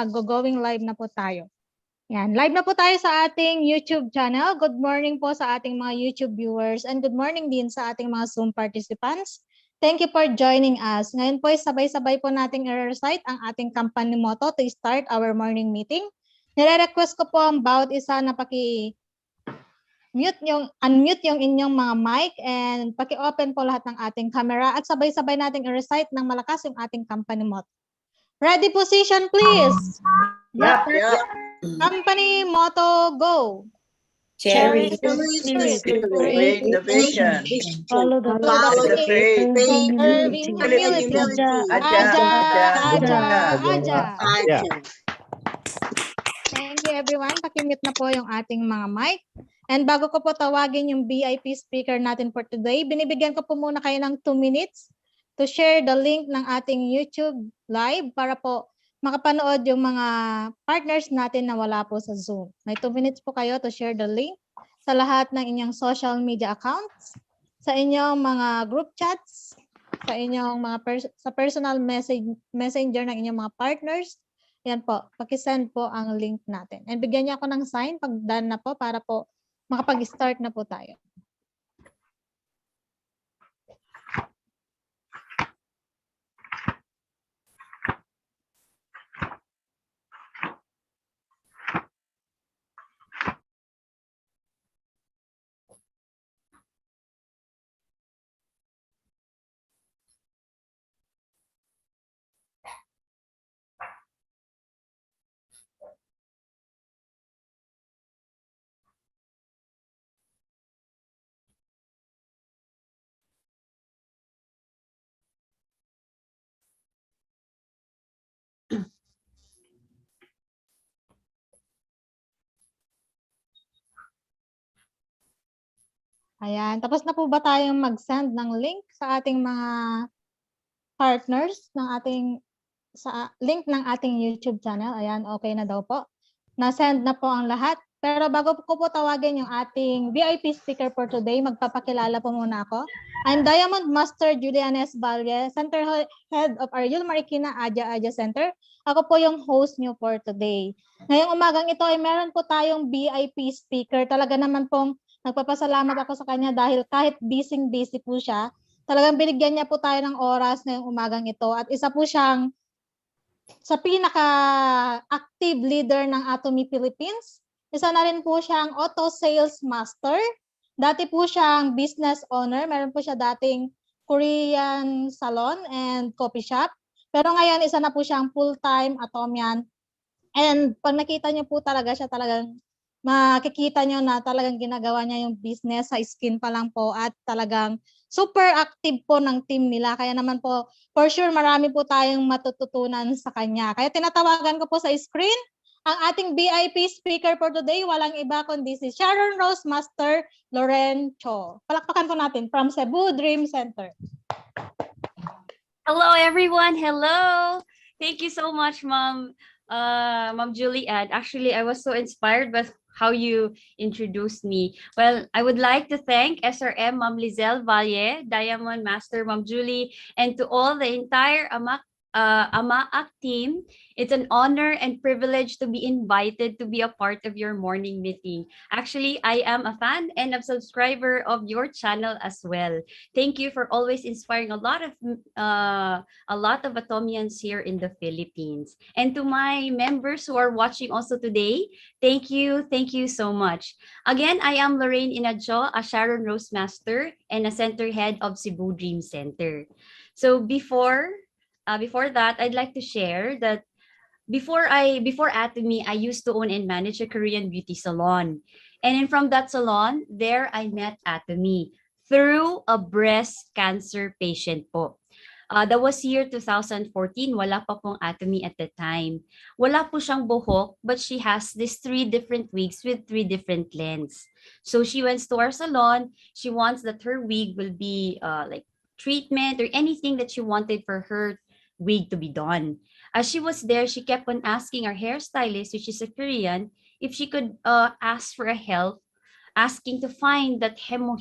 Mag-going live na po tayo. Yan, live na po tayo sa ating YouTube channel. Good morning po sa ating mga YouTube viewers and good morning din sa ating mga Zoom participants. Thank you for joining us. Ngayon po, sabay-sabay po nating i-recite ang ating company motto to start our morning meeting. Nire-request ko po ang bawat isa na unmute yung inyong mga mic and paki-open po lahat ng ating camera at sabay-sabay nating i-recite ng malakas yung ating company motto. Ready position, please. Yeah. Company motto, go. Cherish the Create the vision. Follow the faith. Serving humility. Aja. Thank you everyone. Pakimute na po yung ating mga mic. And bago ko po tawagin yung VIP speaker natin for today, binibigyan ko po muna kayo ng 2 minutes to share the link ng ating YouTube live para po makapanood yung mga partners natin na wala po sa Zoom. May 2 minutes po kayo to share the link sa lahat ng inyong social media accounts, sa inyong mga group chats, sa inyong mga sa personal messenger ng inyong mga partners. Yan po, pakisend po ang link natin. And bigyan niyo ako ng sign pag done na po para po makapag-start na po tayo. Ayan, tapos na po ba tayong mag-send ng link sa ating mga partners ng link ng ating YouTube channel? Ayan, okay na daw po. Na-send na po ang lahat. Pero bago ko po tawagin yung ating VIP speaker for today, magpapakilala po muna ako. I'm Diamond Master Julianes Valle, Center Head of our Yul Marikina Aja Center. Ako po yung host nyo for today. Ngayong umagang ito ay meron po tayong VIP speaker. Talaga naman pong nagpapasalamat ako sa kanya dahil kahit busy po siya, talagang binigyan niya po tayo ng oras ngayong umagang ito. At isa po siyang sa pinaka-active leader ng Atomy Philippines. Isa na rin po siyang auto sales master. Dati po siyang business owner. Meron po siya dating Korean salon and coffee shop. Pero ngayon, isa na po siyang full-time Atomian. And pag nakita niyo po talaga siya, talagang makikita nyo na talagang ginagawa niya yung business sa skin pa lang po at talagang super active po ng team nila. Kaya naman po, for sure, marami po tayong matututunan sa kanya. Kaya tinatawagan ko po sa screen ang ating VIP speaker for today. Walang iba kundi si Sharon Rose Master Laurien Cho. Palakpakan po natin from Cebu Dream Center. Hello, everyone. Hello. Thank you so much, Ma'am Julie. And actually, I was so inspired by how you introduced me. Well, I would like to thank SRM, Ma'am Lizelle Valle, Diamond Master, Ma'am Julie, and to all the entire AMAAC team. It's an honor and privilege to be invited to be a part of your morning meeting. Actually, I am a fan and a subscriber of your channel as well. Thank you for always inspiring a lot of Atomians here in the Philippines. And to my members who are watching also today, thank you so much. Again, I am Laurien Inadjo, a Sharon Rose Master and a center head of Cebu Dream Center. So before that, I'd like to share that before Atomy, I used to own and manage a Korean beauty salon. And from that salon, there I met Atomy through a breast cancer patient po. That was year 2014. Wala pa pong Atomy at the time. Wala po siyang buhok, but she has these 3 different wigs with 3 different lengths. So she went to our salon. She wants that her wig will be like treatment or anything that she wanted for her wig to be done. As she was there, she kept on asking our hairstylist, which is a Korean, if she could ask for a help, asking to find that hem.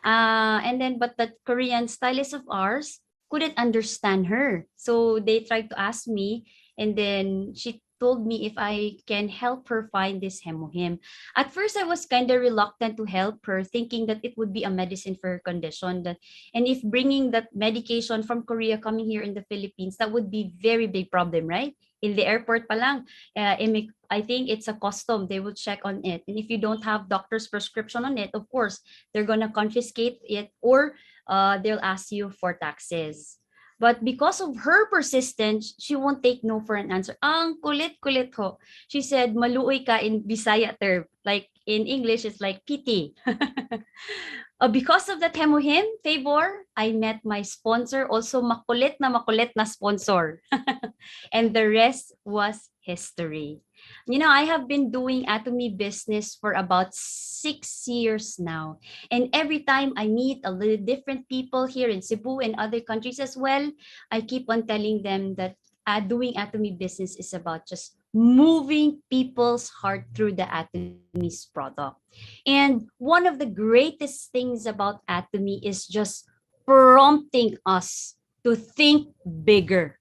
But that Korean stylist of ours couldn't understand her. So they tried to ask me And then she told me if I can help her find this hemohim. At first, I was kind of reluctant to help her, thinking that it would be a medicine for her condition. And if bringing that medication from Korea coming here in the Philippines, that would be very big problem, right? In the airport pa lang, I think it's a custom. They will check on it. And if you don't have doctor's prescription on it, of course, they're going to confiscate it, or they'll ask you for taxes. But because of her persistence, she won't take no for an answer. Ang kulit-kulit ho. She said, maluoy ka in Bisaya term. Like in English, it's like pity. Because of that hemohim favor, I met my sponsor, also makulit na sponsor. And the rest was history. You know, I have been doing Atomy business for about 6 years now. And every time I meet a little different people here in Cebu and other countries as well, I keep on telling them that doing Atomy business is about just moving people's heart through the Atomy's product. And one of the greatest things about Atomy is just prompting us to think bigger.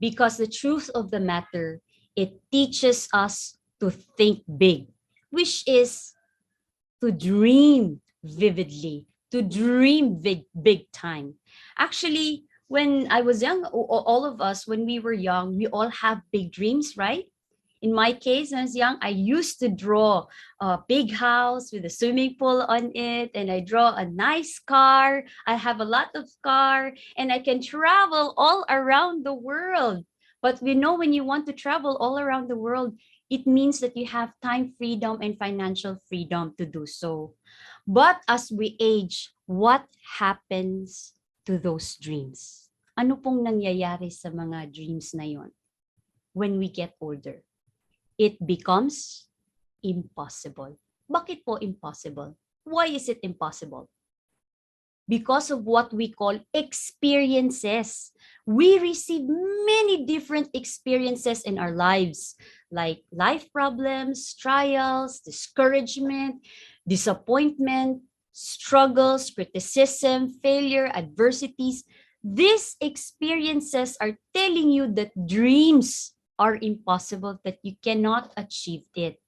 Because the truth of the matter, it teaches us to think big, which is to dream vividly, to dream big time. Actually, when I was young, all of us, when we were young, we all have big dreams, right? In my case, when I was young, I used to draw a big house with a swimming pool on it, and I draw a nice car. I have a lot of car, and I can travel all around the world. But we know when you want to travel all around the world, it means that you have time freedom and financial freedom to do so. But as we age, what happens to those dreams? Ano pong nangyayari sa mga dreams na yon when we get older? It becomes impossible. Bakit po impossible? Why is it impossible? Because of what we call experiences. We receive many different experiences in our lives, like life problems, trials, discouragement, disappointment, struggles, criticism, failure, adversities. These experiences are telling you that dreams are impossible, that you cannot achieve it.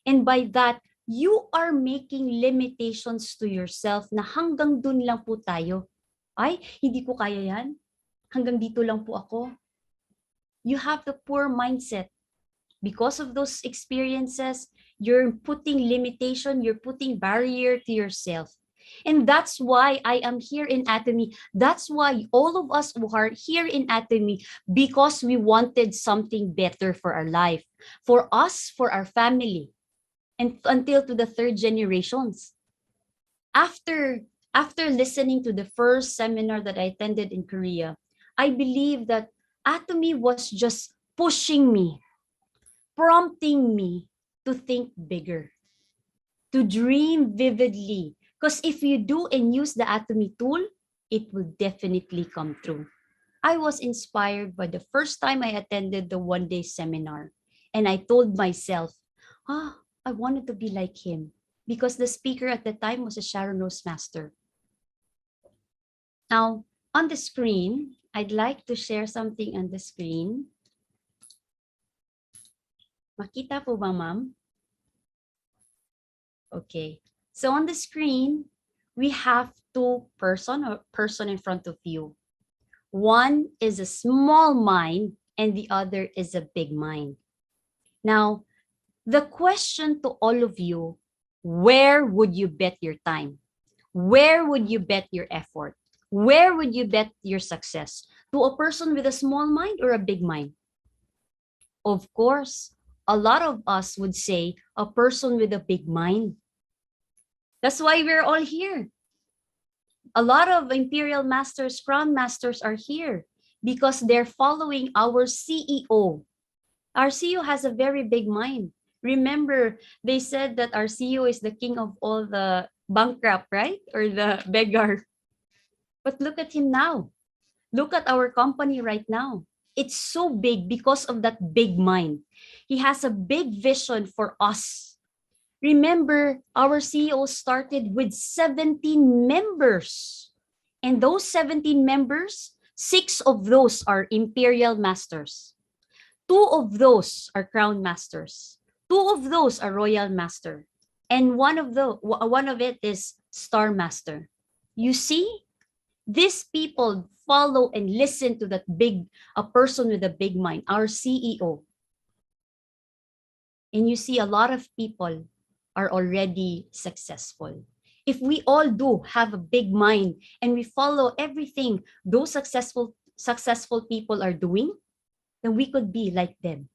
And by that, you are making limitations to yourself na hanggang dun lang po tayo. Ay, hindi ko kaya yan. Hanggang dito lang po ako. You have the poor mindset. Because of those experiences, you're putting limitation, you're putting barrier to yourself. And that's why I am here in Atomy. That's why all of us who are here in Atomy, because we wanted something better for our life, for us, for our family, and until to the third generations. After listening to the first seminar that I attended in Korea, I believe that Atomy was just pushing me, prompting me to think bigger, to dream vividly. Because if you do and use the Atomy tool, it will definitely come true. I was inspired by the first time I attended the one-day seminar. And I told myself, I wanted to be like him. Because the speaker at the time was a Sharon Rose Master. Now, on the screen, I'd like to share something on the screen. Makita po ba, ma'am? Okay. So on the screen, we have two person in front of you. One is a small mind and the other is a big mind. Now, the question to all of you, where would you bet your time? Where would you bet your effort? Where would you bet your success? To a person with a small mind or a big mind? Of course, a lot of us would say a person with a big mind. That's why we're all here. A lot of Imperial Masters, Crown Masters are here because they're following our CEO. Our CEO has a very big mind. Remember, they said that our CEO is the king of all the bankrupt, right? Or the beggar. But look at him now. Look at our company right now. It's so big because of that big mind. He has a big vision for us. Remember, our CEO started with 17 members. And those 17 members, 6 of those are Imperial Masters. 2 of those are crown masters. 2 of those are royal master. And one of it is star master. You see, these people follow and listen to that a person with a big mind, our CEO. And you see a lot of people are already successful. If we all do have a big mind and we follow everything those successful people are doing, then we could be like them.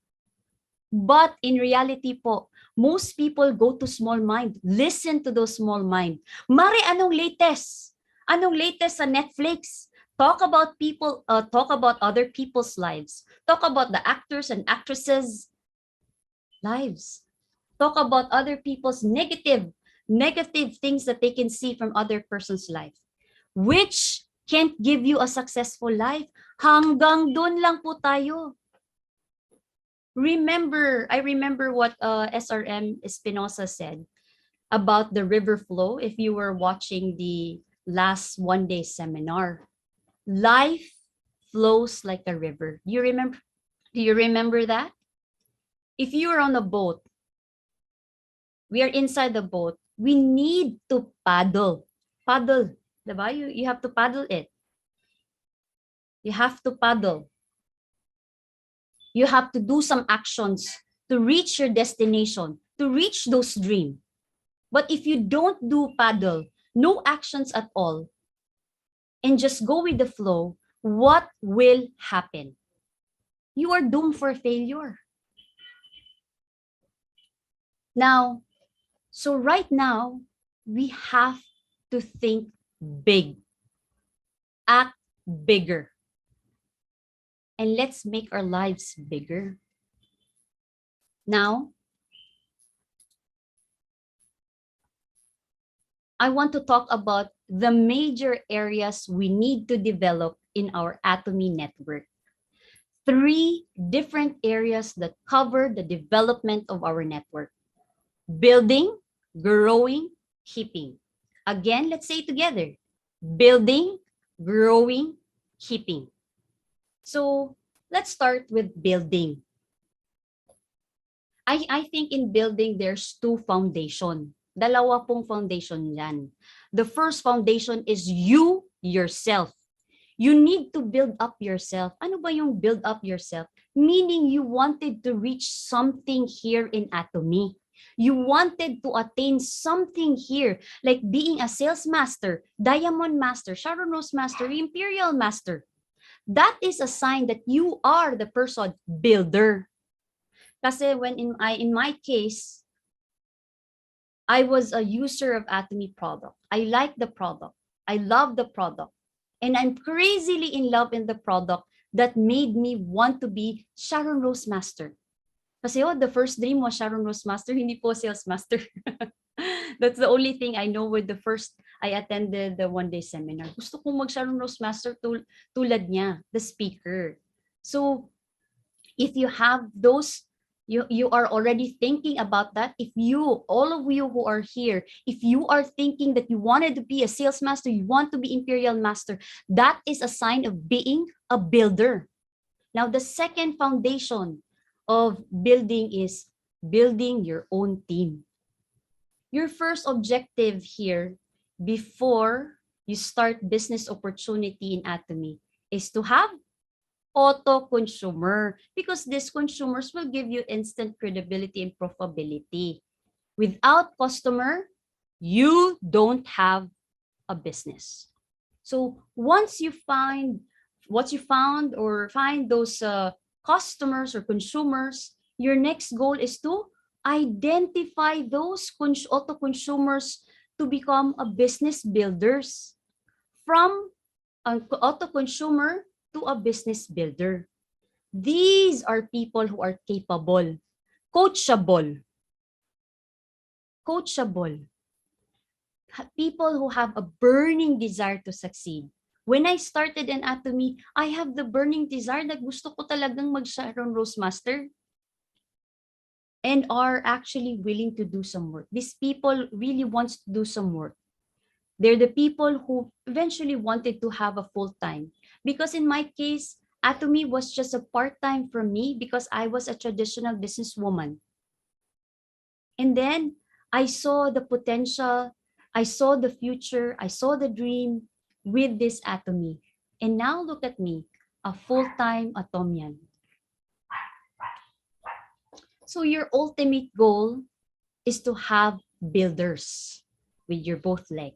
But in reality po, most people go to small mind. Listen to those small mind. Mare, anong latest? Anong latest sa Netflix? Talk about people, talk about other people's lives. Talk about the actors and actresses' lives. Talk about other people's negative things that they can see from other person's life, which can't give you a successful life. Hanggang doon lang po tayo. I remember what SRM Espinosa said about the river flow. If you were watching the last one-day seminar, life flows like a river. Do you remember that? If you are on a boat, we are inside the boat, we need to paddle. Paddle, diba? You have to paddle it. You have to paddle. You have to do some actions to reach your destination, to reach those dreams. But if you don't do paddle, no actions at all, and just go with the flow, what will happen? You are doomed for failure. Now, so right now, we have to think big, act bigger, and let's make our lives bigger. Now, I want to talk about the major areas we need to develop in our Atomy network. 3 different areas that cover the development of our network: building, growing, keeping. Again, let's say it together: building, growing, keeping. So let's start with building. I think in building, there's 2 foundation. Dalawa pong foundation yan. The first foundation is you, yourself. You need to build up yourself. Ano ba yung build up yourself? Meaning you wanted to reach something here in Atomy. You wanted to attain something here, like being a sales master, diamond master, Sharon Rose master, imperial master. That is a sign that you are the person builder. Kasi when in my case, I was a user of Atomy product. I like the product. I love the product. And I'm crazily in love in the product that made me want to be Sharon Rose Master. Kasi the first dream was Sharon Rose Master, hindi po sales master. That's the only thing I know with the first I attended the one-day seminar. Gusto kong mag-Sharon Rose Master tulad niya, the speaker. So if you have those, you are already thinking about that. If you, all of you who are here, if you are thinking that you wanted to be a sales master, you want to be imperial master, that is a sign of being a builder. Now, the second foundation of building is building your own team. Your first objective here before you start business opportunity in Atomy is to have auto-consumer, because these consumers will give you instant credibility and profitability. Without customer, you don't have a business. So once you find those customers or consumers, your next goal is to identify those auto-consumers to become a business builders. From an auto-consumer to a business builder. These are people who are capable, coachable, people who have a burning desire to succeed. When I started in Atomy, I have the burning desire na gusto ko talagang mag-Sharon Rose Master, and are actually willing to do some work. These people really wants to do some work. They're the people who eventually wanted to have a full-time. Because in my case, Atomy was just a part-time for me because I was a traditional businesswoman. And then I saw the potential, I saw the future, I saw the dream with this Atomy. And now look at me, a full-time Atomian. So your ultimate goal is to have builders with your both leg.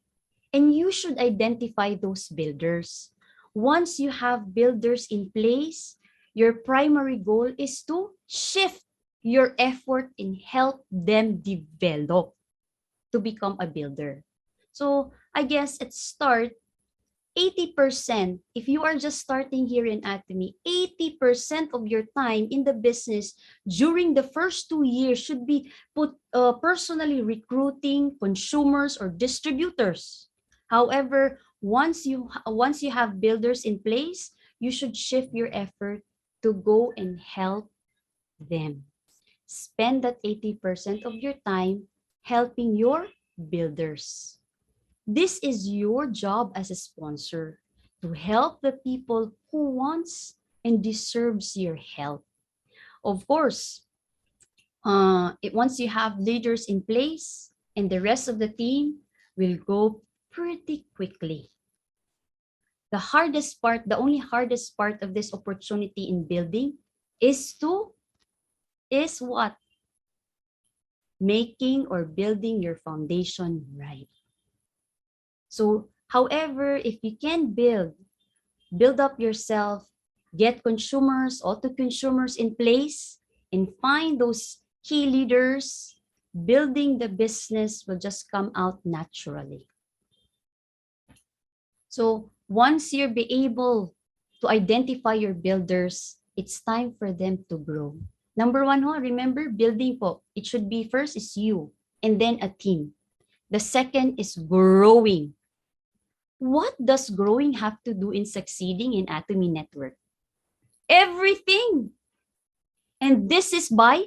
And you should identify those builders. Once you have builders in place, your primary goal is to shift your effort and help them develop to become a builder. So I guess at start, 80%, if you are just starting here in Atomy, 80% of your time in the business during the first 2 years should be put personally recruiting consumers or distributors. However, once you have builders in place, you should shift your effort to go and help them. Spend that 80% of your time helping your builders. This is your job as a sponsor, to help the people who wants and deserves your help. Of course, once you have leaders in place and the rest of the team will go pretty quickly. The only hardest part of this opportunity in building is what? Making or building your foundation right. So, however, if you can build up yourself, get consumers, auto consumers in place, and find those key leaders, building the business will just come out naturally. So once you'll be able to identify your builders, it's time for them to grow. Number one, remember, building po, it should be first is you, and then a team. The second is growing. What does growing have to do in succeeding in Atomy Network? Everything. And this is by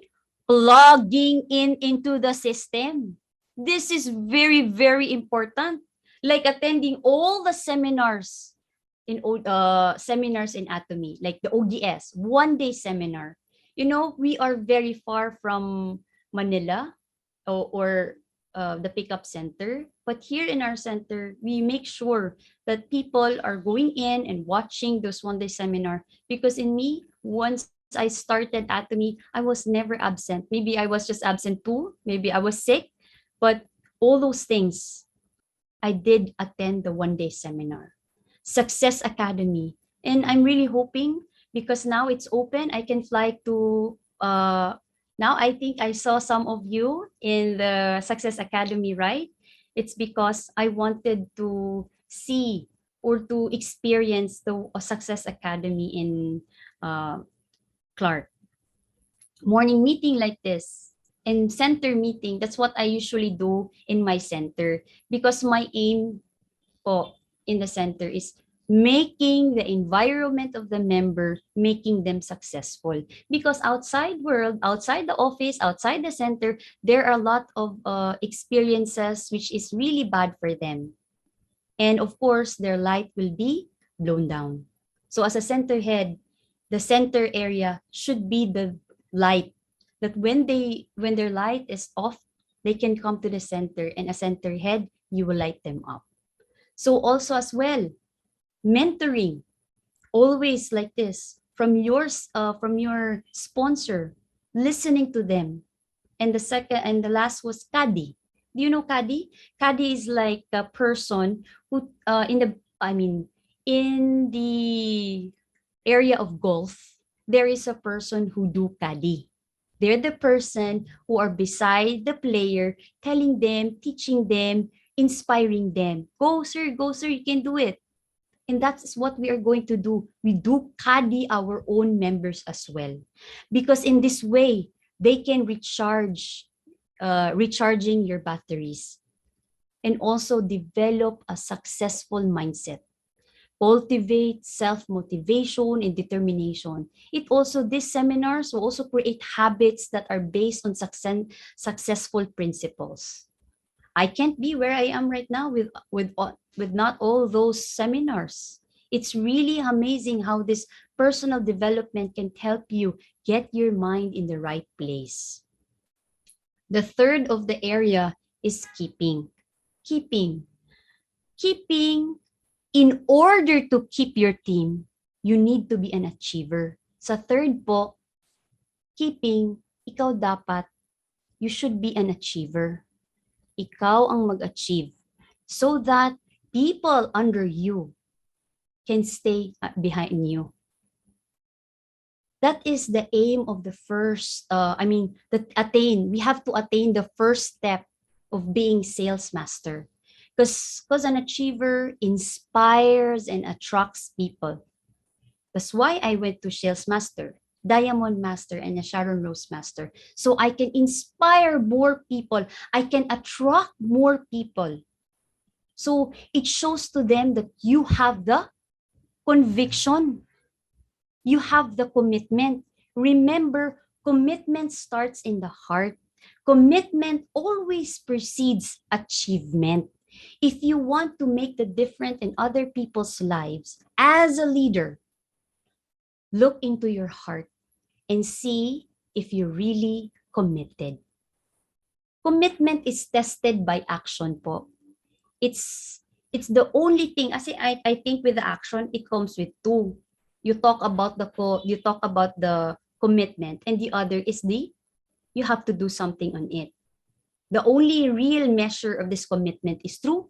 plugging into the system. This is very, very important. Like attending all the seminars in Atomy, like the ODS, 1-day seminar. You know, we are very far from Manila or the pickup center. But here in our center, we make sure that people are going in and watching those 1-day seminar. Because in me, once I started Atomy, I was never absent. Maybe I was just absent too. Maybe I was sick. But all those things, I did attend the 1-day seminar. Success Academy. And I'm really hoping, because now it's open, I can fly to now I think I saw some of you in the Success Academy, right? It's because I wanted to see or to experience the Success Academy in Clark. Morning meeting like this and center meeting. That's what I usually do in my center, because my aim po in the center is making the environment of the member, making them successful. Because outside world, outside the office, outside the center, there are a lot of experiences which is really bad for them. And of course, their light will be blown down. So as a center head, the center area should be the light, that when their light is off, they can come to the center, and a center head, you will light them up. So also as well, mentoring, always like this, from your sponsor, listening to them. And the last was Kadi. Do you know Kadi? Kadi is like a person who in the area of golf, there is a person who do Kadi. They're the person who are beside the player, telling them, teaching them, inspiring them. Go sir, you can do it. And that's what we are going to do. We do Kadi our own members as well. Because in this way, they can recharging your batteries. And also develop a successful mindset. Cultivate self-motivation and determination. These seminars will also create habits that are based on successful principles. I can't be where I am right now with not all those seminars. It's really amazing how these personal development can help you get your mind in the right place. The third of the area is keeping. Keeping. In order to keep your team, you need to be an achiever. Sa third po, keeping, ikaw dapat, you should be an achiever. Ikaw ang mag-achieve so that people under you can stay behind you. That is the aim of the first, we have to attain the first step of being sales master. Because an achiever inspires and attracts people. That's why I went to Sales Master, Diamond Master, and a Sharon Rose Master. So I can inspire more people. I can attract more people. So it shows to them that you have the conviction. You have the commitment. Remember, commitment starts in the heart. Commitment always precedes achievement. If you want to make the difference in other people's lives as a leader, look into your heart and see if you're really committed. Commitment is tested by action po. It's the only thing, kasi I think with the action, it comes with two. You talk about the commitment, and the other is you have to do something on it. The only real measure of this commitment is through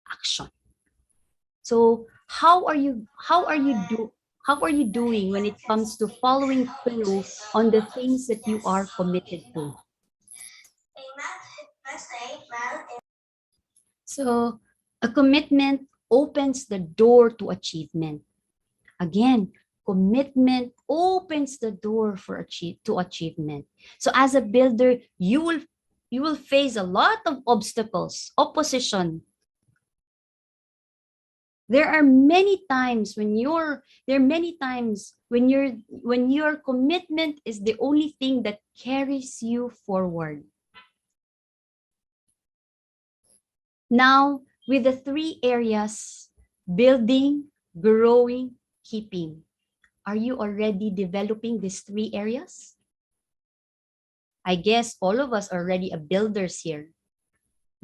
action. So how are you doing when it comes to following through on the things that you are committed to? So a commitment opens the door to achievement. Again, commitment opens the door to achievement. So as a builder, you will face a lot of obstacles, opposition. There are many times when your commitment is the only thing that carries you forward. Now, with the three areas, building, growing, keeping, are you already developing these three areas? I guess all of us are already builders here.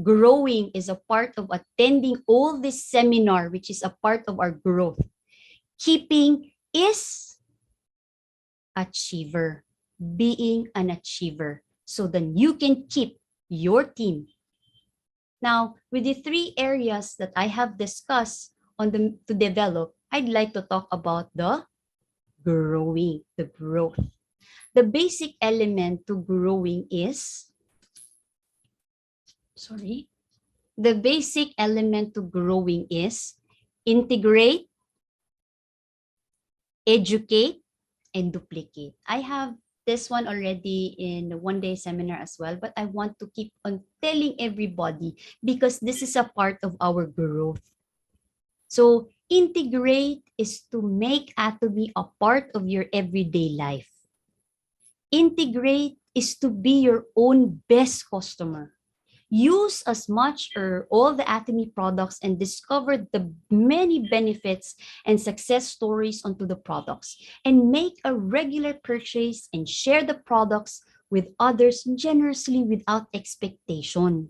Growing is a part of attending all this seminar, which is a part of our growth. Keeping is achiever, being an achiever, so then you can keep your team. Now, with the three areas that I have discussed to develop, I'd like to talk about the growth. The basic element to growing is, integrate, educate, and duplicate. I have this one already in the one-day seminar as well, but I want to keep on telling everybody because this is a part of our growth. So integrate is to make Atomy a part of your everyday life. Integrate is to be your own best customer. Use as much or all the Atomy products and discover the many benefits and success stories onto the products, and make a regular purchase and share the products with others generously without expectation.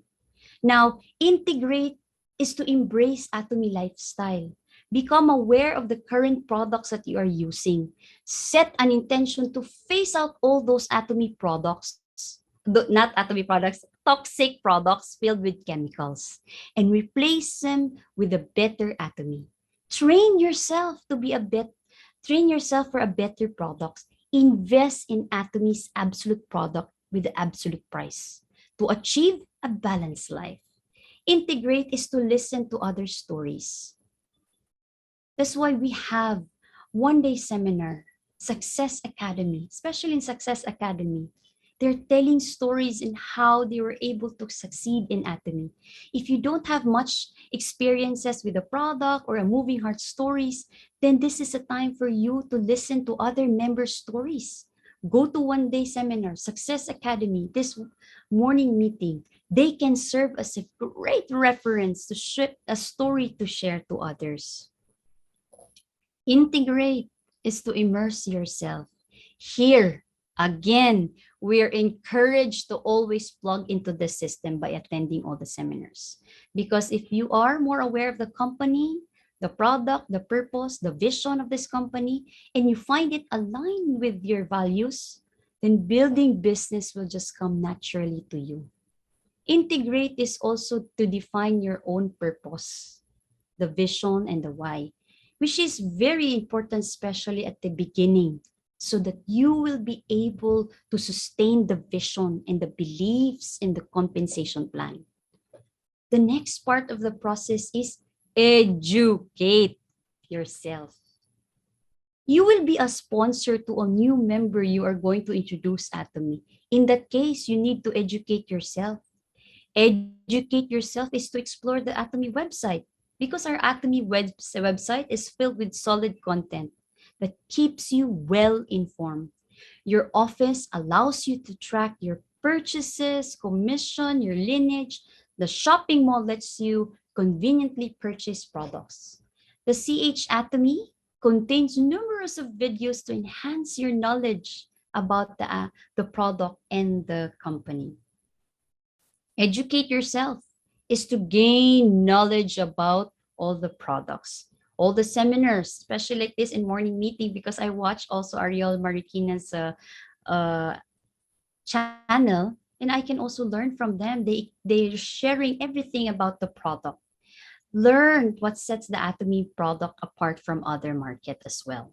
Now, integrate is to embrace Atomy lifestyle. Become aware of the current products that you are using. Set an intention to phase out all those Atomy products, not Atomy products, toxic products filled with chemicals, and replace them with a better Atomy. Train yourself for a better product. Invest in Atomy's absolute product with the absolute price to achieve a balanced life. Integrate is to listen to other stories. That's why we have one-day seminar, Success Academy, especially in Success Academy. They're telling stories in how they were able to succeed in Atomy. If you don't have much experiences with a product or a moving heart stories, then this is a time for you to listen to other members' stories. Go to one-day seminar, Success Academy, this morning meeting. They can serve as a great reference to share a story to share to others. Integrate. is to immerse yourself. Here, again, we're encouraged to always plug into the system by attending all the seminars. Because if you are more aware of the company, the product, the purpose, the vision of this company, and you find it aligned with your values, then building business will just come naturally to you. Integrate is also to define your own purpose, the vision and the why, which is very important, especially at the beginning, so that you will be able to sustain the vision and the beliefs in the compensation plan. The next part of the process is educate yourself. You will be a sponsor to a new member you are going to introduce Atomy. In that case, you need to educate yourself. Educate yourself is to explore the Atomy website, because our Atomy website is filled with solid content that keeps you well informed. Your office allows you to track your purchases, commission, your lineage. The shopping mall lets you conveniently purchase products. The CH Atomy contains numerous of videos to enhance your knowledge about the product and the company. Educate yourself is to gain knowledge about all the products, all the seminars, especially like this in morning meeting, because I watch also Ariel Marikina's channel, and I can also learn from them. They're sharing everything about the product. Learn what sets the Atomy product apart from other market as well.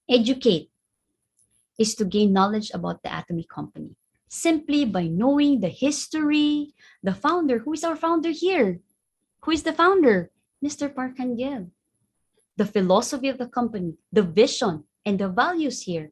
Educate is to gain knowledge about the Atomy company simply by knowing the history, the founder. Who is our founder here? Who is the founder? Mr. Parkangel. The philosophy of the company, the vision, and the values here.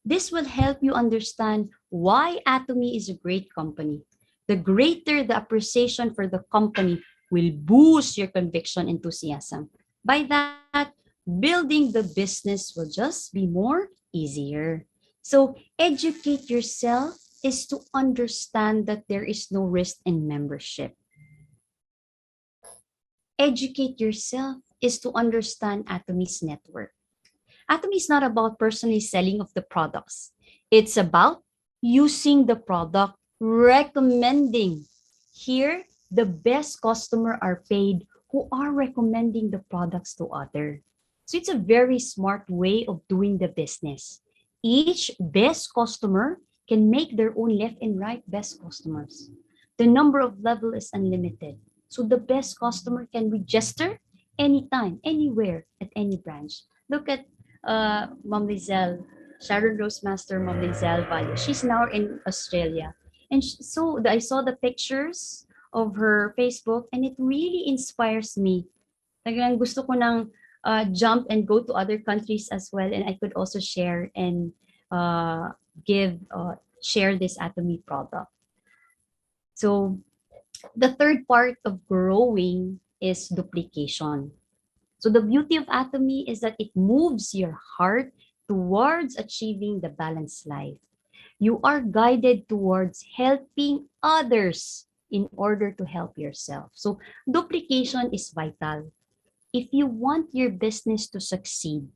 This will help you understand why Atomy is a great company. The greater the appreciation for the company will boost your conviction enthusiasm. By that, building the business will just be more easier. So educate yourself is to understand that there is no risk in membership. Educate yourself is to understand Atomy's network. Atomy is not about personally selling of the products. It's about using the product, recommending. Here, the best customer are paid who are recommending the products to others. So it's a very smart way of doing the business. Each best customer can make their own left and right best customers. The number of level is unlimited. So the best customer can register anytime, anywhere, at any branch. Look at Ma'am Lizelle, Sharon Rosemaster, Ma'am Lizelle Valle. She's now in Australia. And so I saw the pictures of her Facebook, and it really inspires me. Talagang gusto ko nang jump and go to other countries as well, and I could also share and share this Atomy product. So the third part of growing is duplication. So the beauty of Atomy is that it moves your heart towards achieving the balanced life. You are guided towards helping others in order to help yourself. So duplication is vital. If you want your business to succeed,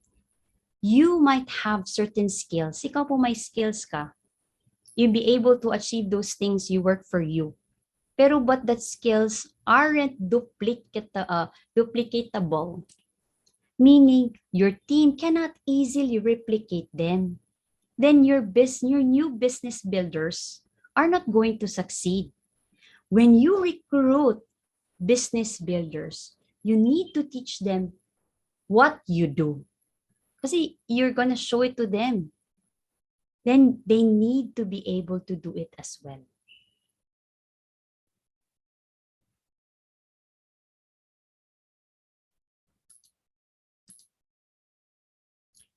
you might have certain skills. Ikaw po may skills ka. You'll be able to achieve those things you work for you. Pero but that skills aren't duplicatable. Meaning your team cannot easily replicate them. Then your new business builders are not going to succeed. When you recruit business builders, you need to teach them what you do. Kasi you're gonna show it to them. Then they need to be able to do it as well.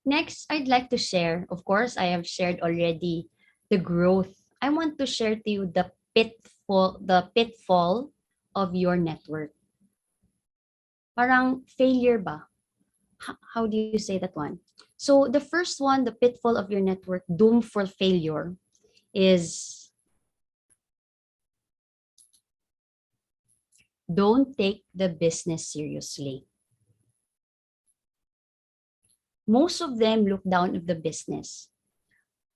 Next, I'd like to share, of course, I have shared already the growth. I want to share to you the pitfall of your network. Parang failure ba? How do you say that one? So the first one, the pitfall of your network, doom for failure, is don't take the business seriously. Most of them look down at the business.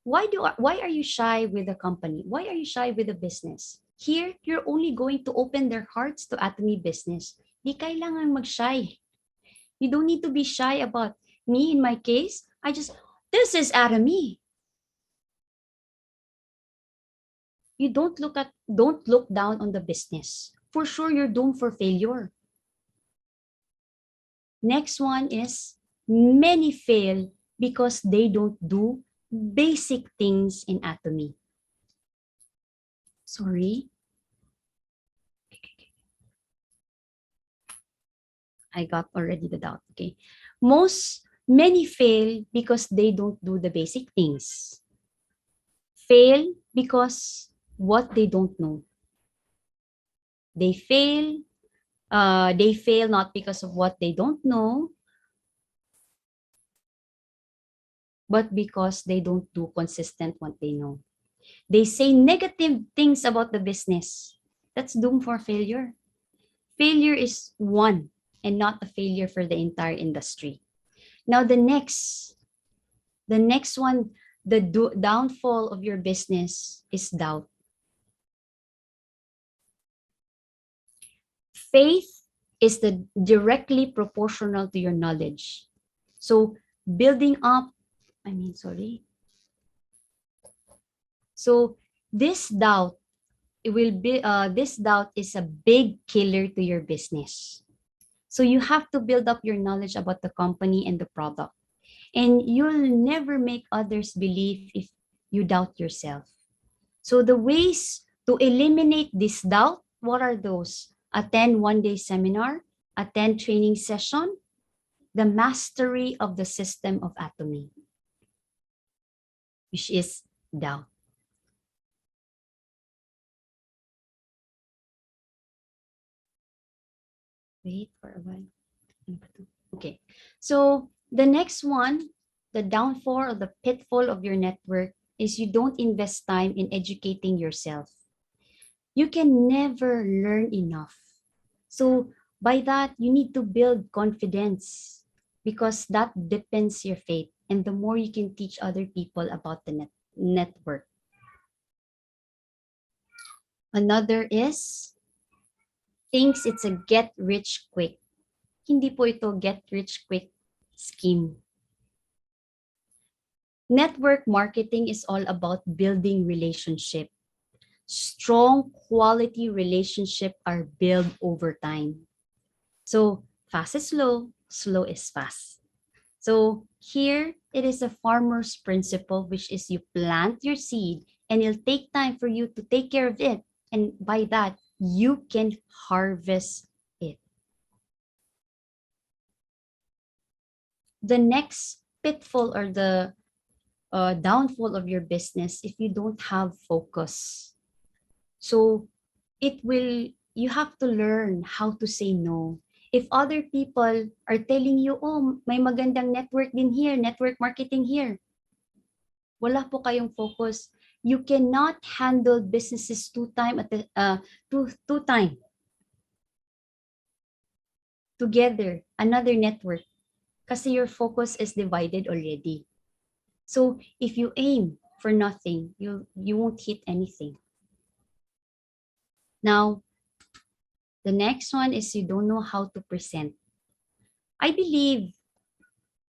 Why are you shy with the company? Why are you shy with the business? Here, you're only going to open their hearts to Atomy business. Di kailangan mag-shy. You don't need to be shy about me. In my case, this is Atomy. You don't look down on the business. For sure, you're doomed for failure. Next one is many fail because they don't do basic things in Atomy. Sorry. I got already the doubt. Okay. Many fail because they don't do the basic things. Fail because what they don't know. They fail not because of what they don't know, but because they don't do consistent what they know. They say negative things about the business. That's doomed for failure. Failure is one and not a failure for the entire industry. Now the next one, the downfall of your business is doubt. Faith is directly proportional to your knowledge. So building up, So this doubt, this doubt is a big killer to your business. So you have to build up your knowledge about the company and the product. And you'll never make others believe if you doubt yourself. So the ways to eliminate this doubt, what are those? Attend one-day seminar, attend training session, the mastery of the system of Atomy, which is doubt. Wait for a while. Okay, so the next one, the downfall or the pitfall of your network is you don't invest time in educating yourself. You can never learn enough. So by that, you need to build confidence because that depends your faith. And the more you can teach other people about the network. Another is thinks it's a get rich quick. Hindi po ito get rich quick scheme. Network marketing is all about building relationship. Strong quality relationship are built over time. So fast is slow, slow is fast. So here it is a farmer's principle, which is you plant your seed and it'll take time for you to take care of it. And by that, you can harvest it. The next pitfall or the downfall of your business if you don't have focus. So you have to learn how to say no. If other people are telling you, oh, may magandang network din here, network marketing here, wala po kayong focus. You cannot handle businesses two time together, another network, kasi your focus is divided already. So if you aim for nothing, you won't hit anything. Now, the next one is you don't know how to present. I believe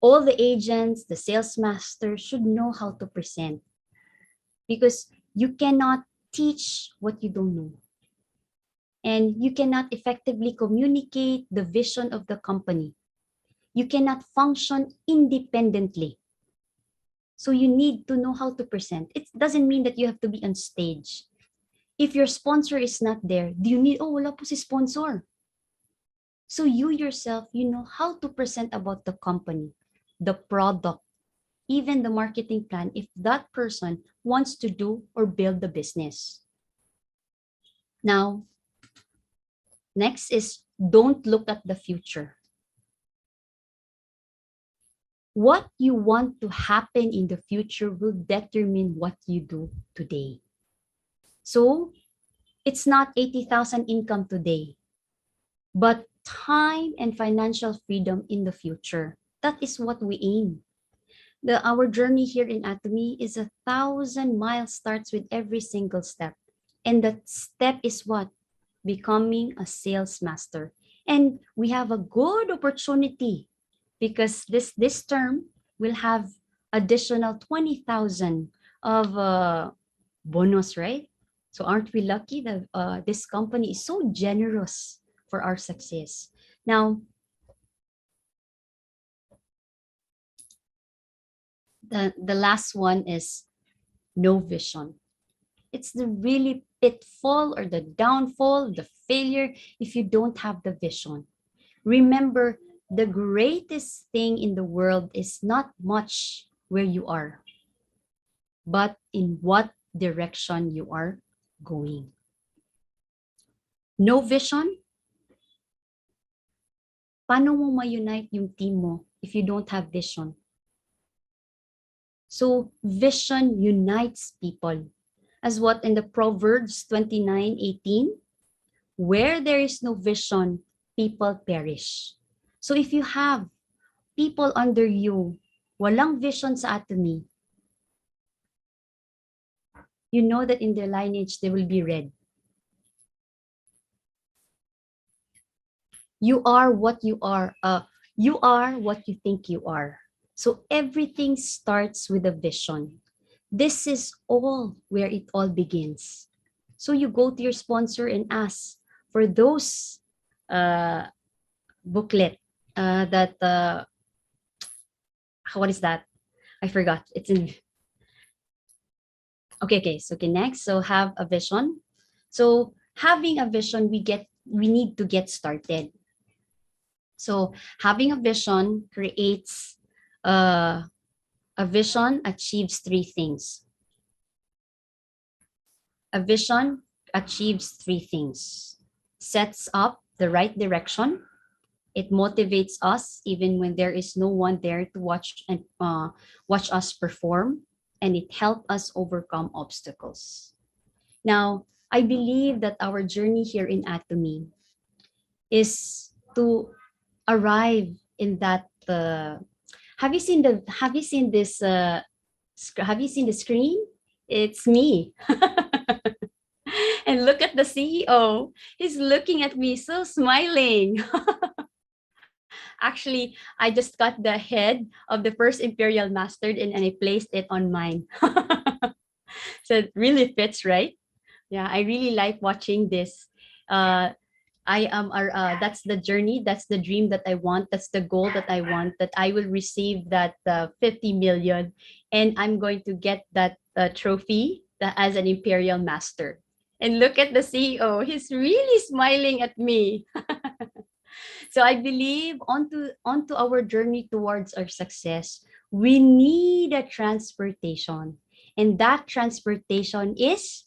all the agents, the sales masters should know how to present because you cannot teach what you don't know. And you cannot effectively communicate the vision of the company. You cannot function independently. So you need to know how to present. It doesn't mean that you have to be on stage. If your sponsor is not there, do you need, wala po si sponsor. So you yourself, you know how to present about the company, the product, even the marketing plan, if that person wants to do or build the business. Now, next is don't look at the future. What you want to happen in the future will determine what you do today. So it's not 80,000 income today, but time and financial freedom in the future. That is what we aim. Our journey here in Atomy is 1,000 miles, starts with every single step. And that step is what? Becoming a sales master. And we have a good opportunity because this term will have additional 20,000 of bonus, right? So aren't we lucky that this company is so generous for our success? Now, the last one is no vision. It's the really pitfall or the downfall, the failure if you don't have the vision. Remember, the greatest thing in the world is not much where you are, but in what direction you are going. No vision? Paano mo ma-unite yung team mo if you don't have vision? So vision unites people. As what in the Proverbs 29:18, where there is no vision, people perish. So if you have people under you, walang vision sa Atomy, you know that in their lineage, they will be red. You are what you are. You are what you think you are. So everything starts with a vision. This is all where it all begins. So you go to your sponsor and ask for those booklet that what is that? I forgot. It's in. Okay. So next. So have a vision. So having a vision, we need to get started. So having a vision creates a vision achieves three things. A vision achieves three things. Sets up the right direction. It motivates us even when there is no one there to watch and watch us perform, and it helps us overcome obstacles. Now, I believe that our journey here in Atomy is to arrive in that. Have you seen the screen? It's me. And look at the CEO. He's looking at me so smiling. Actually, I just got the head of the first Imperial Master and I placed it on mine. So it really fits, right? Yeah, I really like watching this. That's the journey, that's the dream that I want, that's the goal that I want, that I will receive that 50 million and I'm going to get that trophy as an Imperial Master. And look at the CEO, he's really smiling at me. So I believe onto our journey towards our success, we need a transportation. And that transportation is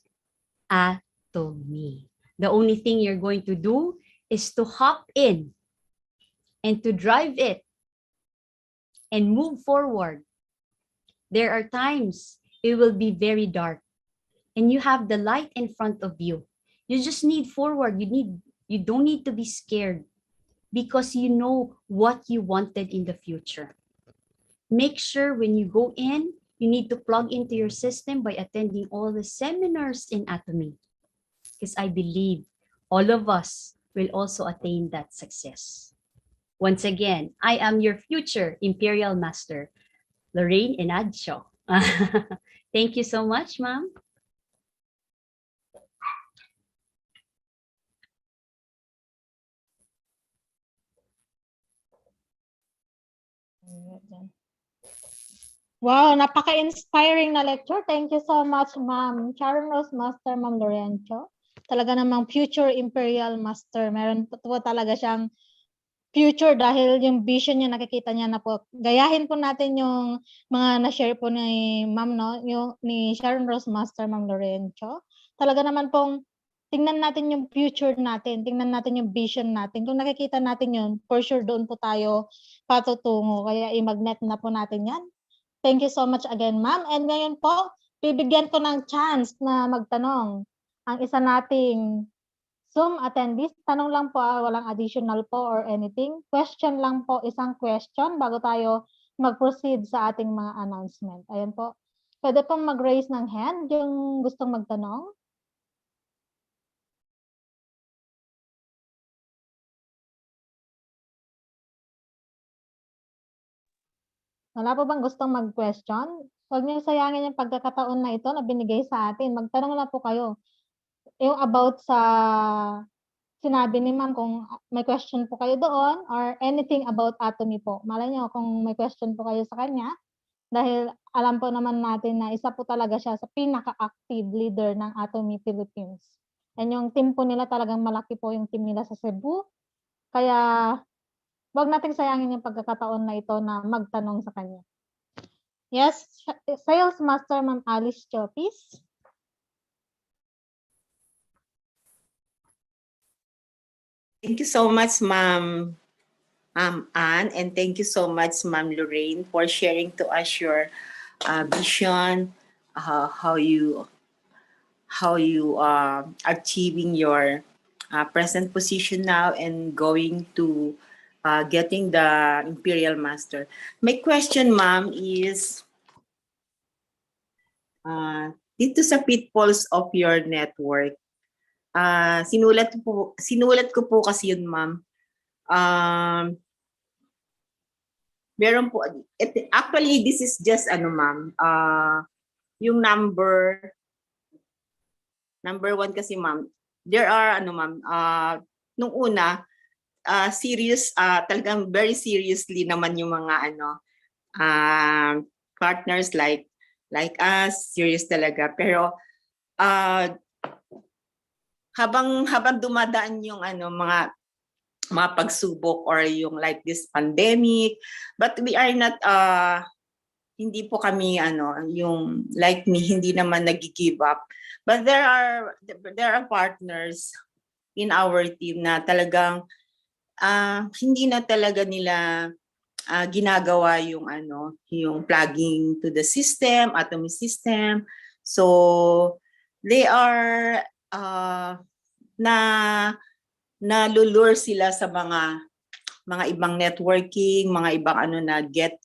Atomy. The only thing you're going to do is to hop in and to drive it and move forward. There are times it will be very dark and you have the light in front of you. You just need forward. You don't need to be scared because you know what you wanted in the future. Make sure when you go in, you need to plug into your system by attending all the seminars in Atomy. Because I believe all of us will also attain that success. Once again, I am your future Imperial Master, Laurien Enadcho. Thank you so much, ma'am. Wow, napaka-inspiring na lecture. Thank you so much, Ma'am Sharon Rose Master, Ma'am Laurien. Talaga namang future Imperial Master. Meron po talaga siyang future dahil yung vision niya, nakikita niya na po. Gayahin po natin yung mga na-share po ni Ma'am, no? Yung, ni Sharon Rose Master, Ma'am Laurien. Talaga naman pong tingnan natin yung future natin, tingnan natin yung vision natin. Kung nakikita natin yun, for sure doon po tayo patutungo. Kaya i-magnet na po natin yan. Thank you so much again, ma'am. And ngayon po, bibigyan ko ng chance na magtanong ang isa nating Zoom attendees. Tanong lang po, walang additional po or anything. Question lang po, isang question bago tayo mag-proceed sa ating mga announcement. Ayan po. Pwede pong mag-raise ng hand yung gustong magtanong. Wala po bang gustong mag-question? Huwag niyo sayangin yung pagkakataon na ito na binigay sa atin. Magtanong na po kayo. Yung about sa sinabi ni ma'am, kung may question po kayo doon or anything about Atomy po. Malay niyo kung may question po kayo sa kanya, dahil alam po naman natin na isa po talaga siya sa pinaka-active leader ng Atomy Philippines. And yung team po nila talagang malaki po yung team nila sa Cebu. Kaya wag nating sayangin yung pagkakataon na ito na magtanong sa kanya. Yes, Sales Master Ma'am Alice Chopis. Thank you so much, Ma'am Anne, and thank you so much, Ma'am Laurien, for sharing to us your vision, how you are achieving your present position now and going to getting the Imperial Master. My question, Ma'am, is dito sa pitfalls of your network. Sinulat ko po kasi yun, ma'am. Meron po, actually this is just ma'am, yung number 1 kasi, ma'am. There are ma'am, nung una serious, talagang very seriously naman yung mga partners like us, serious talaga. Pero habang dumadaan yung mga pagsubok or yung like this pandemic, but we are not hindi po kami yung like me, hindi naman nag-give up, but there are partners in our team na talagang hindi na talaga nila ginagawa yung yung plugging to the system, Atomy system. So they are nalulure sila sa mga ibang networking, mga ibang na get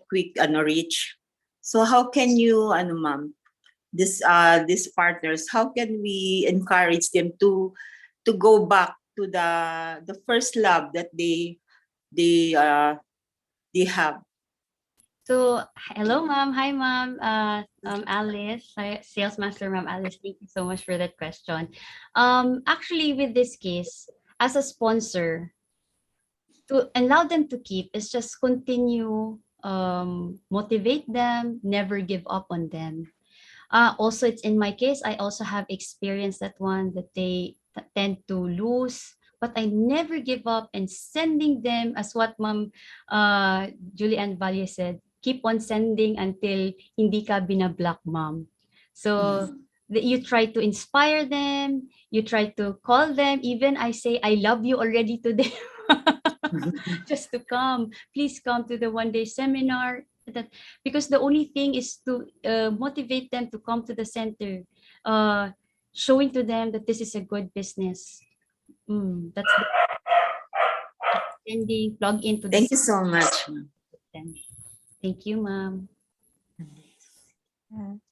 quick reach. So how can you ma'am, these partners, how can we encourage them to go back to the first love that they have? So, hello, ma'am. Hi, ma'am. Alice, Sales Master, ma'am Alice. Thank you so much for that question. Actually, with this case, as a sponsor, to allow them to keep is just continue, motivate them, never give up on them. Also, it's in my case, I also have experienced that one that they tend to lose, but I never give up and sending them, as what Ma'am Julianne Valle said, keep on sending until hindi ka binablock, ma'am. So you try to inspire them, you try to call them, even I say, I love you already today. Just to come, please come to the one-day seminar. Because the only thing is to motivate them to come to the center, showing to them that this is a good business. That's the extending, plug into the Thank you so much. system. Thank you, ma'am.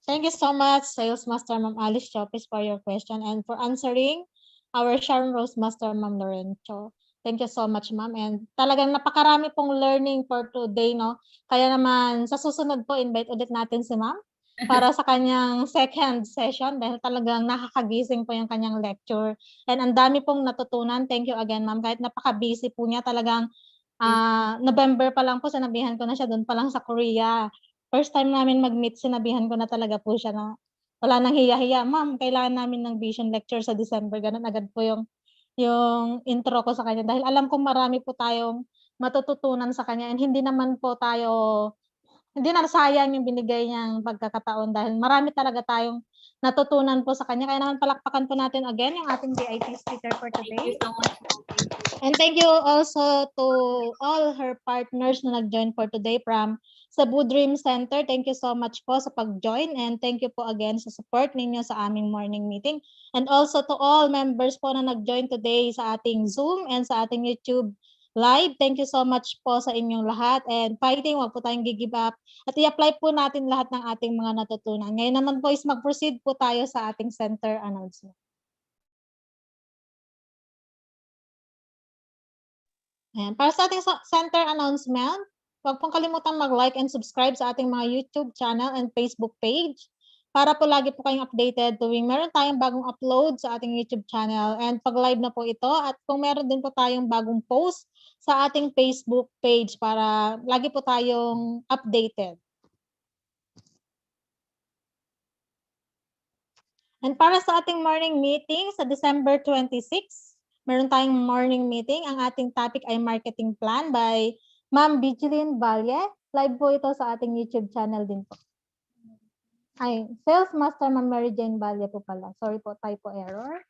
Thank you so much, Sales Master Ma'am Alice Chopis, for your question and for answering our Sharon Rose Master Ma'am Laurien Cho. Thank you so much, ma'am. And talagang napakarami pong learning for today, no? Kaya naman, sa susunod po, invite ulit natin si ma'am para sa kanyang second session dahil talagang nakakagising po yung kanyang lecture. And ang dami pong natutunan. Thank you again, ma'am. Kahit napaka-busy po niya, talagang November pa lang po, sinabihan ko na siya doon pa lang sa Korea. First time namin mag-meet, sinabihan ko na talaga po siya na wala nang hiya-hiya. Ma'am, kailangan namin ng vision lecture sa December. Ganun agad po yung intro ko sa kanya. Dahil alam kong marami po tayong matututunan sa kanya and hindi naman po tayo, hindi na sayang yung binigay niyang pagkakataon dahil marami talaga tayong natutunan po sa kanya. Kaya naman palakpakan po natin again yung ating VIP speaker for Thank today. you so much. And thank you also to all her partners na nag-join for today from Cebu Dream Center. Thank you so much po sa pag-join and thank you po again sa support ninyo sa aming morning meeting. And also to all members po na nag-join today sa ating Zoom and sa ating YouTube live. Thank you so much po sa inyong lahat and fighting, wag po tayong give up at i-apply po natin lahat ng ating mga natutunan. Ngayon naman po is mag-proceed po tayo sa ating center announcement. Ayan. Para sa ating center announcement, huwag pong kalimutang mag-like and subscribe sa ating mga YouTube channel and Facebook page para po lagi po kayong updated tuwing meron tayong bagong upload sa ating YouTube channel and pag live na po ito at kung meron din po tayong bagong post sa ating Facebook page para lagi po tayong updated. And para sa ating morning meeting sa December 26, meron tayong morning meeting. Ang ating topic ay marketing plan by Ma'am Bigeline Valle. Live po ito sa ating YouTube channel din po. Ay, Sales Master Ma'am Mary Jane Valle po pala. Sorry po, typo error.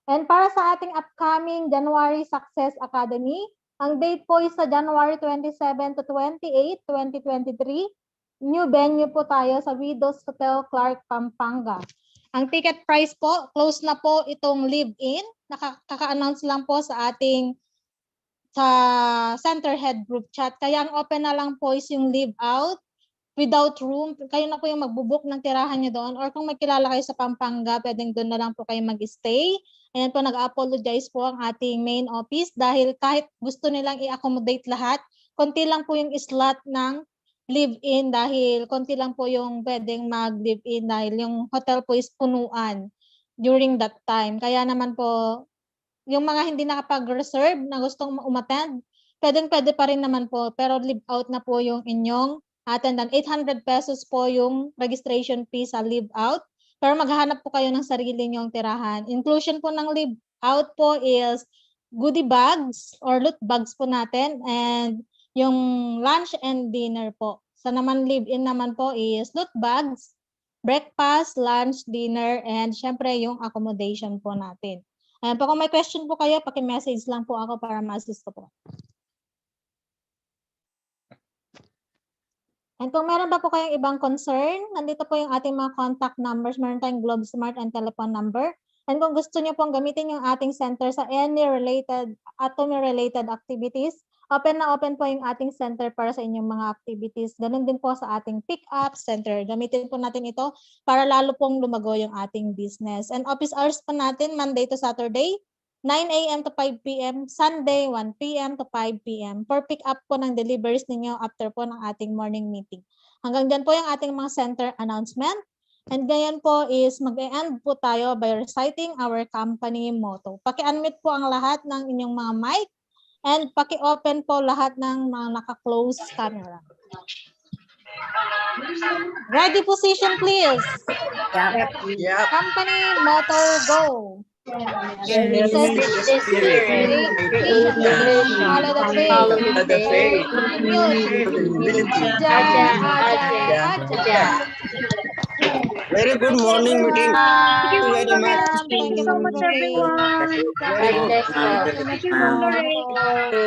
And para sa ating upcoming January Success Academy, ang date po is sa January 27 to 28, 2023. New venue po tayo sa Widows Hotel Clark, Pampanga. Ang ticket price po, close na po itong live-in. Nakaka-announce lang po sa ating center head group chat. Kaya ang open na lang po is yung live-out without room. Kayo na po yung magbubook ng tirahan nyo doon. Or kung may kilala kayo sa Pampanga, pwedeng doon na lang po kayo mag-stay. Ayan po, nag-apologize po ang ating main office dahil kahit gusto nilang i-accommodate lahat, konti lang po yung slot ng live-in dahil konti lang po yung pwedeng mag-live-in dahil yung hotel po is punuan during that time. Kaya naman po, yung mga hindi nakapag-reserve na gustong umattend, pwede pa rin naman po, pero live-out na po yung inyong attendant. 800 pesos po yung registration fee sa live-out, pero maghahanap po kayo ng sarili nyong tirahan. Inclusion po ng live-out po is goodie bags or loot bags po natin and yung lunch and dinner po. Sa naman live-in naman po is loot bags, breakfast, lunch, dinner, and syempre yung accommodation po natin. Ayan po, kung may question po kayo, paki-message lang po ako para ma-assist ko po. And kung meron pa po kayong ibang concern, nandito po yung ating mga contact numbers. Meron tayong Globe Smart and telephone number. And kung gusto niyo pong gamitin yung ating center sa any related, atomy-related activities, open na open po yung ating center para sa inyong mga activities. Ganun din po sa ating pick-up center. Gamitin po natin ito para lalo pong lumago yung ating business. And office hours po natin, Monday to Saturday, 9 a.m. to 5 p.m., Sunday, 1 p.m. to 5 p.m. for pick-up po ng deliveries ninyo after po ng ating morning meeting. Hanggang dyan po yung ating mga center announcement. And ganyan po is mag-e-end po tayo by reciting our company motto. Paki-unmute po ang lahat ng inyong mga mic and paki-open po lahat ng mga naka-close camera. Ready position please. Yep. Company motto go. Yes, the spirit. Follow the faith. Humility. Aja. Very good morning meeting. Thank you very much. Thank you so much, everyone. Very good. Thank you, Lorraine.